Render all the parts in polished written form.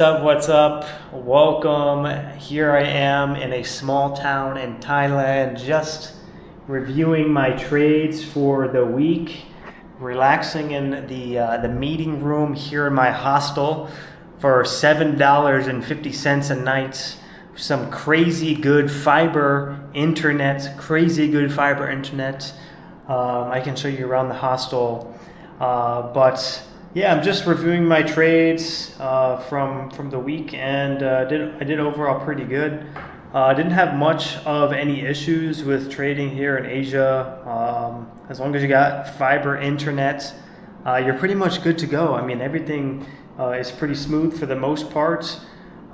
What's up? Welcome. Here I am in a small town in Thailand, just reviewing my trades for the week, relaxing in the meeting room here in my hostel for $7.50 a night. Some crazy good fiber internet, I can show you around the hostel, but yeah, I'm just reviewing my trades from the week, and I did overall pretty good. I didn't have much of any issues with trading here in Asia. As long as you got fiber internet, you're pretty much good to go. I mean, everything is pretty smooth for the most part.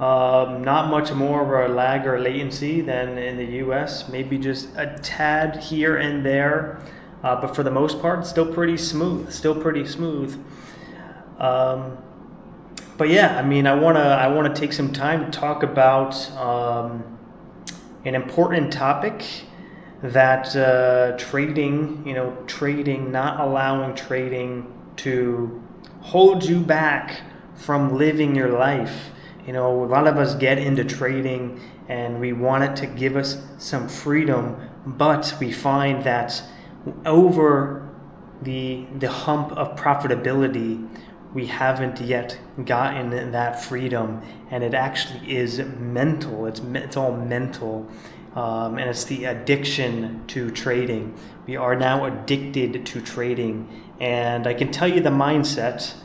Not much more of a lag or latency than in the US, maybe just a tad here and there, but for the most part, still pretty smooth. But yeah, I mean, I wanna take some time to talk about an important topic that trading, not allowing trading to hold you back from living your life. A lot of us get into trading and we want it to give us some freedom, but we find that over the hump of profitability, we haven't yet gotten that freedom, and it actually is mental. It's all mental, and it's the addiction to trading. We are now addicted to trading, and I can tell you the mindset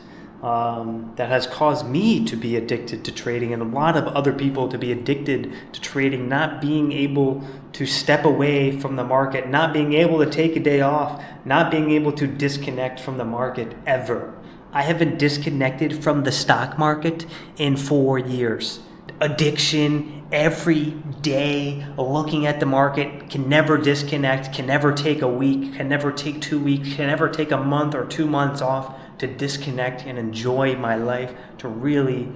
that has caused me to be addicted to trading, and a lot of other people to be addicted to trading, not being able to step away from the market, not being able to take a day off, not being able to disconnect from the market ever. I haven't disconnected from the stock market in 4 years. Addiction every day, looking at the market, can never disconnect, can never take a week, can never take 2 weeks, can never take a month or 2 months off to disconnect and enjoy my life, to really,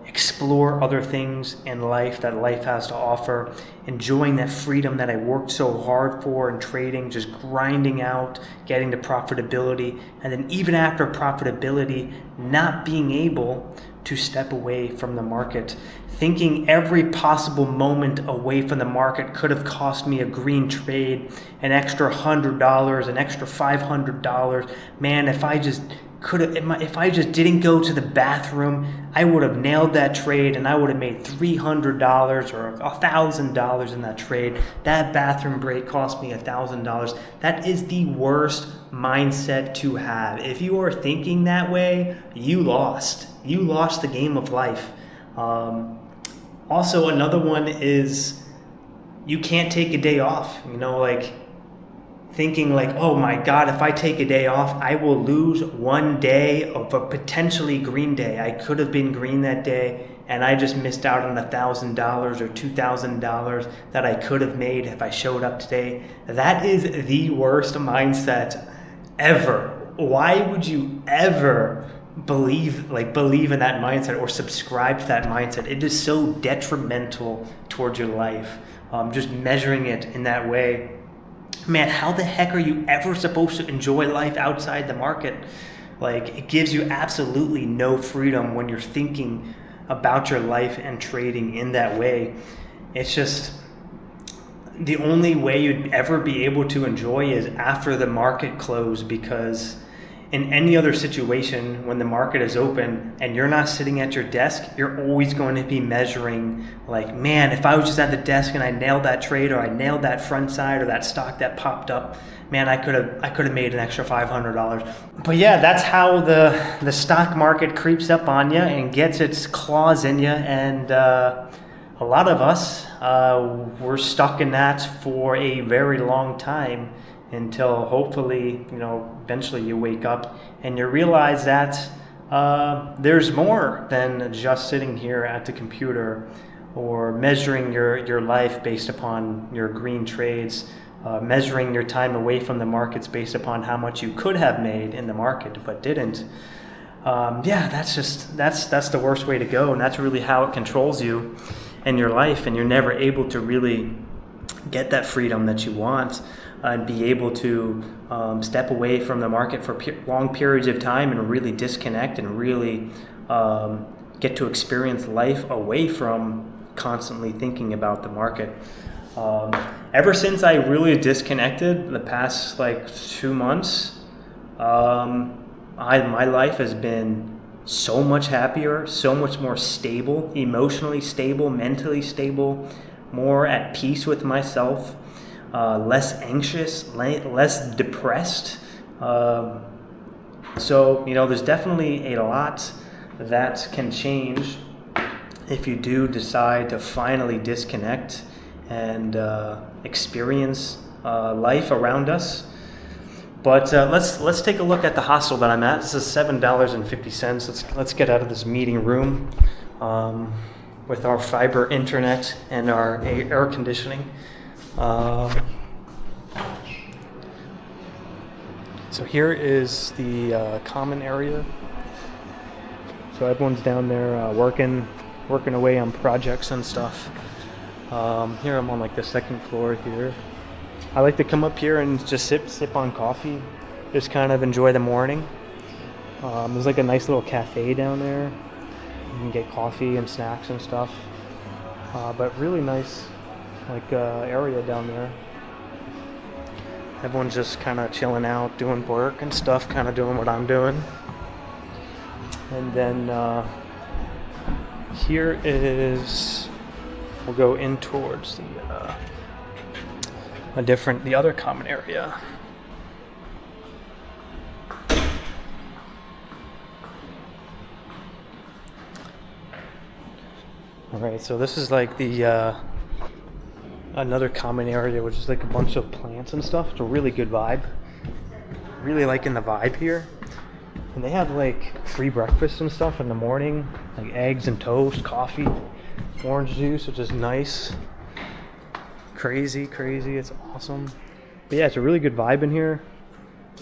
explore other things in life that life has to offer, enjoying that freedom that I worked so hard for in trading, just grinding out, getting to profitability, and then even after profitability, not being able to step away from the market, thinking every possible moment away from the market could have cost me a green trade, an extra $100, an extra $500. Man, if I just didn't go to the bathroom, I would have nailed that trade and I would have made $300 or $1,000 in that trade. That bathroom break cost me $1,000. That is the worst mindset to have. If you are thinking that way, you lost. You lost the game of life. Also, another one is you can't take a day off. Thinking oh my God, if I take a day off, I will lose 1 day of a potentially green day. I could have been green that day, and I just missed out on $1,000 or $2,000 that I could have made if I showed up today. That is the worst mindset ever. Why would you ever believe in that mindset or subscribe to that mindset? It is so detrimental towards your life. Just measuring it in that way. Man, how the heck are you ever supposed to enjoy life outside the market? It gives you absolutely no freedom when you're thinking about your life and trading in that way. It's just the only way you'd ever be able to enjoy is after the market close, because in any other situation, when the market is open and you're not sitting at your desk, you're always going to be measuring man, if I was just at the desk and I nailed that trade, or I nailed that front side, or that stock that popped up, man, I could have made an extra $500. But yeah, that's how the stock market creeps up on you and gets its claws in you, and a lot of us we're stuck in that for a very long time, until hopefully, eventually you wake up and you realize that there's more than just sitting here at the computer or measuring your life based upon your green trades, measuring your time away from the markets based upon how much you could have made in the market but didn't. That's the worst way to go, and that's really how it controls you in your life, and you're never able to really get that freedom that you want. And be able to step away from the market for long periods of time and really disconnect and really get to experience life away from constantly thinking about the market. Ever since I really disconnected the past like 2 months, my life has been so much happier, so much more stable, emotionally stable, mentally stable, more at peace with myself, less anxious, less depressed. So, there's definitely a lot that can change if you do decide to finally disconnect and experience life around us. But let's take a look at the hostel that I'm at. This is $7.50. Let's get out of this meeting room with our fiber internet and our air conditioning. So here is the common area. So everyone's down there working away on projects and stuff. Here I'm on like the second floor here. I like to come up here and just sip on coffee, just kind of enjoy the morning. There's like a nice little cafe down there. You can get coffee and snacks and stuff. But really nice area down there. Everyone's just kind of chilling out, doing work and stuff, kind of doing what I'm doing. And then here is, we'll go in towards the other common area. All right, so this is like the another common area, which is like a bunch of plants and stuff. It's a really good vibe. Really liking the vibe here. And they have like free breakfast and stuff in the morning, like eggs and toast, coffee, orange juice, which is nice. Crazy, it's awesome. But yeah, it's a really good vibe in here.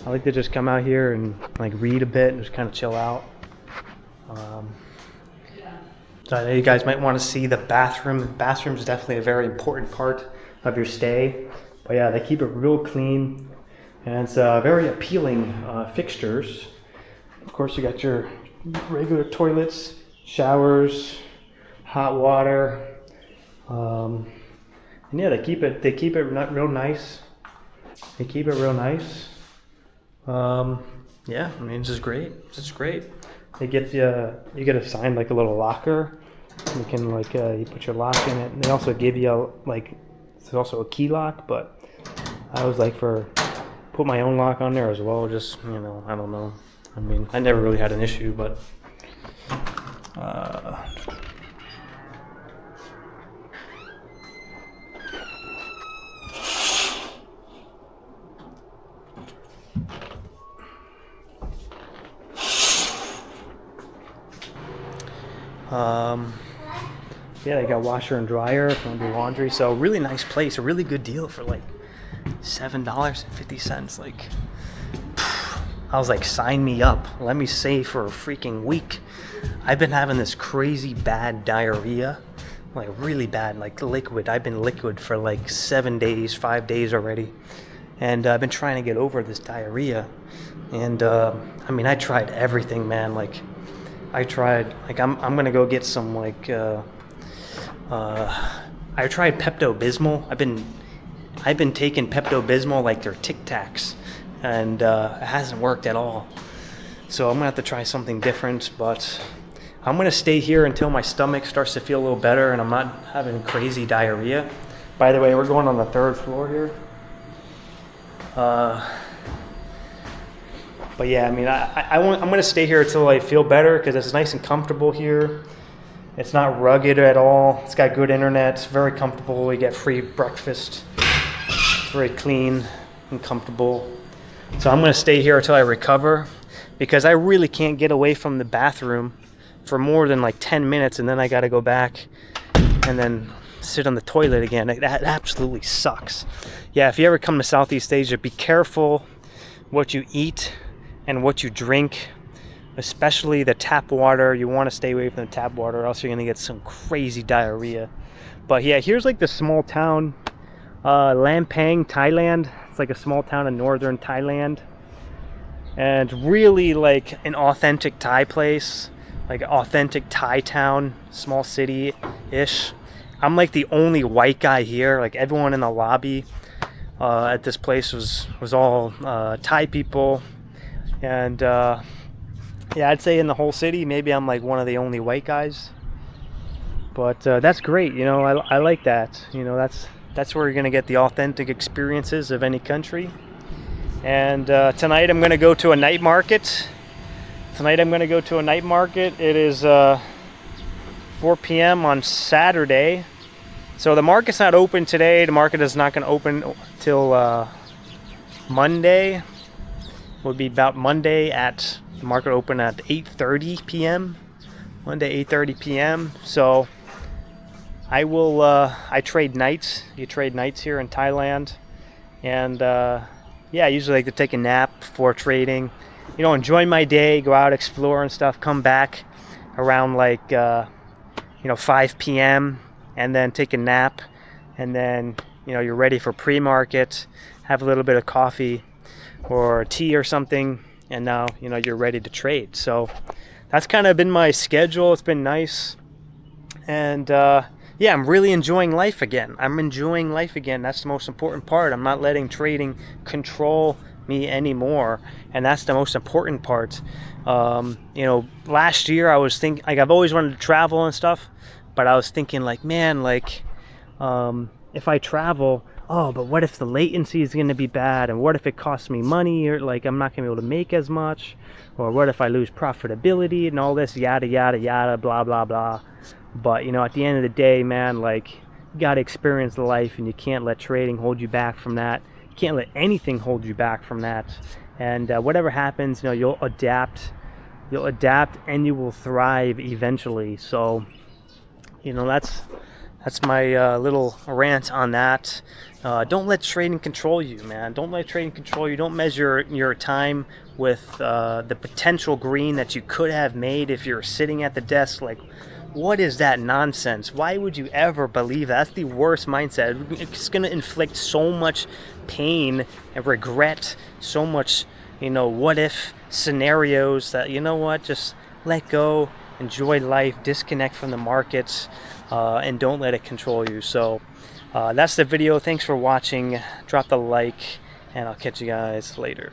I like to just come out here and like read a bit and just kind of chill out. So I know you guys might want to see the bathroom. The bathroom is definitely a very important part of your stay. But yeah, they keep it real clean, and it's very appealing fixtures. Of course, you got your regular toilets, showers, hot water. And yeah, they keep it real nice. They keep it real nice. Yeah, I mean, this is great. They get you get assigned like a little locker. You can you put your lock in it. And they also give you there's also a key lock, but I was put my own lock on there as well. Just I don't know. I mean, I never really had an issue, but yeah, they got washer and dryer if you want to do laundry. So really nice place, a really good deal for like $7.50. Like, I was like, sign me up. Let me save for a freaking week. I've been having this crazy bad diarrhea, like really bad, like liquid. I've been liquid for like 7 days, 5 days already. And I've been trying to get over this diarrhea. And I mean, I tried everything, man. I'm gonna go get some I tried Pepto-Bismol. I've been taking Pepto-Bismol like they're Tic Tacs, and it hasn't worked at all. So I'm gonna have to try something different, but I'm gonna stay here until my stomach starts to feel a little better and I'm not having crazy diarrhea. By the way, we're going on the 3rd floor here. But yeah, I mean, I'm going to stay here until I feel better because it's nice and comfortable here. It's not rugged at all. It's got good internet. It's very comfortable. You get free breakfast. It's very clean and comfortable. So I'm going to stay here until I recover because I really can't get away from the bathroom for more than like 10 minutes, and then I got to go back and then sit on the toilet again. That absolutely sucks. Yeah, if you ever come to Southeast Asia, be careful what you eat and what you drink, especially the tap water. You want to stay away from the tap water, or else you're going to get some crazy diarrhea. But yeah, here's like the small town, Lampang, Thailand. It's like a small town in northern Thailand. And really like an authentic Thai place. like authentic Thai town, small city-ish. I'm like the only white guy here. Like everyone in the lobby at this place was all Thai people, and yeah, I'd say in the whole city, maybe I'm like one of the only white guys. But that's great, you know. I like that. You know, that's where you're gonna get the authentic experiences of any country. And tonight I'm gonna go to a night market. It is 4 p.m. on Saturday. So the market's not open today. The market is not going to open till Monday. Would be about Monday at the market open at 8:30 p.m. Monday 8:30 p.m. So I will. I trade nights. You trade nights here in Thailand, and yeah, I usually like to take a nap before trading. You know, enjoy my day, go out, explore and stuff. Come back around like 5 p.m. and then take a nap, and then you're ready for pre-market. Have a little bit of coffee or tea or something, and now you're ready to trade. So that's kind of been my schedule. It's been nice, and yeah, I'm really enjoying life again. That's the most important part. I'm not letting trading control me anymore, and that's the most important part. Last year I was thinking, like, I've always wanted to travel and stuff, but I was thinking like, man, like if I travel, but what if the latency is going to be bad, and what if it costs me money, or like I'm not going to be able to make as much, or what if I lose profitability and all this yada yada yada blah blah blah. But at the end of the day, man, like, you got to experience the life, and you can't let trading hold you back from that. You can't let anything hold you back from that. And whatever happens, you'll adapt, and you will thrive eventually. So that's my little rant on that. Don't let trading control you, man. Don't let trading control you. Don't measure your time with the potential green that you could have made if you're sitting at the desk. Like, what is that nonsense? Why would you ever believe that? That's the worst mindset. It's going to inflict so much pain and regret, so much, what if scenarios that, just let go, enjoy life, disconnect from the markets, and don't let it control you. So that's the video. Thanks for watching. Drop the like, and I'll catch you guys later.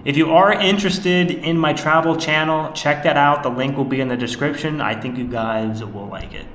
If you are interested in my travel channel, check that out. The link will be in the description. I think you guys will like it.